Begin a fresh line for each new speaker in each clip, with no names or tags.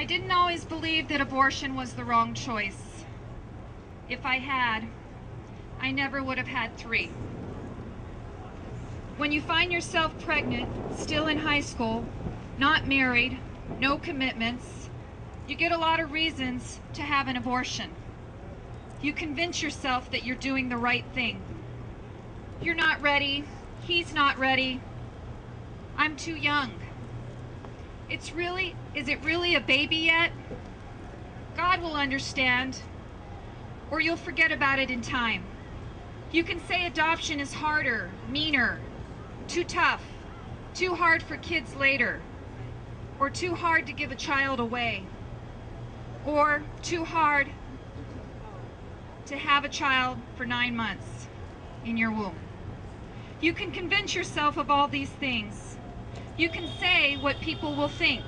I didn't always believe that abortion was the wrong choice. If I had, I never would have had 3. When you find yourself pregnant, still in high school, not married, no commitments, you get a lot of reasons to have an abortion. You convince yourself that you're doing the right thing. You're not ready. He's not ready. I'm too young. Is it really a baby yet? God will understand, or you'll forget about it in time. You can say adoption is harder, meaner, too tough, too hard for kids later, or too hard to give a child away, or too hard to have a child for 9 months in your womb. You can convince yourself of all these things. You can say what people will think.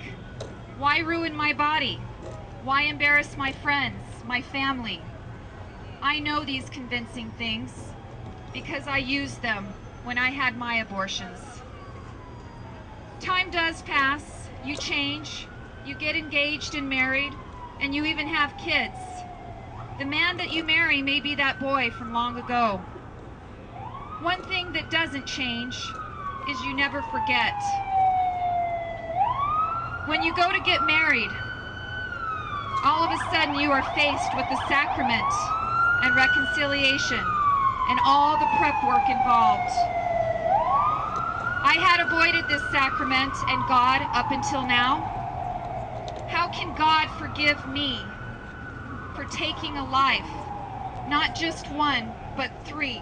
Why ruin my body? Why embarrass my friends, my family? I know these convincing things because I used them when I had my abortions. Time does pass, you change, you get engaged and married, and you even have kids. The man that you marry may be that boy from long ago. One thing that doesn't change is you never forget. When you go to get married, all of a sudden you are faced with the sacrament and reconciliation and all the prep work involved. I had avoided this sacrament and God up until now. How can God forgive me for taking a life, not just 1, but 3?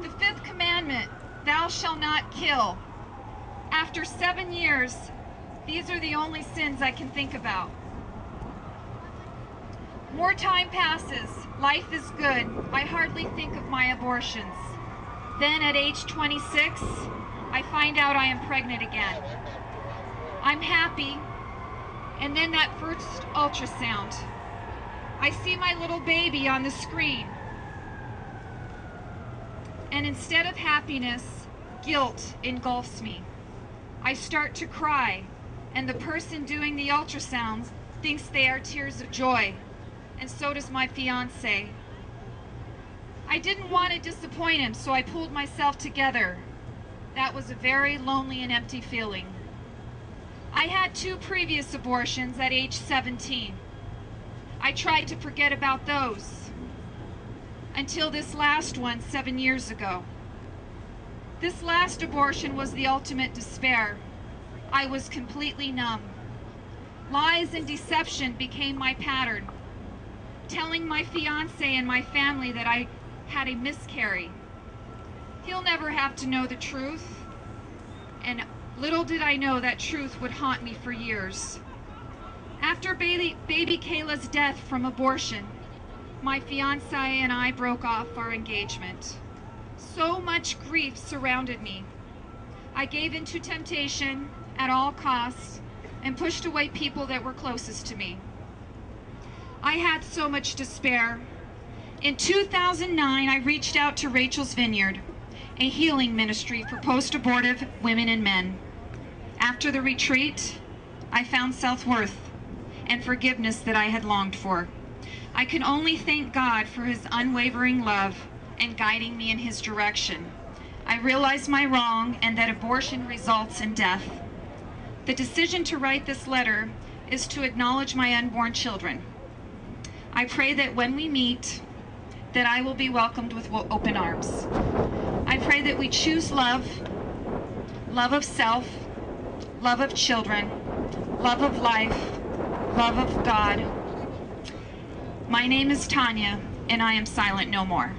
The 5th commandment, thou shalt not kill. After 7 years, these are the only sins I can think about. More time passes, life is good. I hardly think of my abortions. Then at age 26, I find out I am pregnant again. I'm happy, and then that first ultrasound. I see my little baby on the screen. And instead of happiness, guilt engulfs me. I start to cry, and the person doing the ultrasounds thinks they are tears of joy, and so does my fiance. I didn't want to disappoint him, so I pulled myself together. That was a very lonely and empty feeling. I had 2 previous abortions at age 17. I tried to forget about those until this last one 7 years ago. This last abortion was the ultimate despair. I was completely numb. Lies and deception became my pattern. Telling my fiance and my family that I had a miscarry. He'll never have to know the truth, and little did I know that truth would haunt me for years. After baby Kayla's death from abortion, my fiance and I broke off our engagement. So much grief surrounded me. I gave in to temptation at all costs and pushed away people that were closest to me. I had so much despair. In 2009, I reached out to Rachel's Vineyard, a healing ministry for post-abortive women and men. After the retreat, I found self-worth and forgiveness that I had longed for. I can only thank God for his unwavering love and guiding me in his direction. I realized my wrong and that abortion results in death. The decision to write this letter is to acknowledge my unborn children. I pray that when we meet, that I will be welcomed with open arms. I pray that we choose love, love of self, love of children, love of life, love of God. My name is Tanya, and I am silent no more.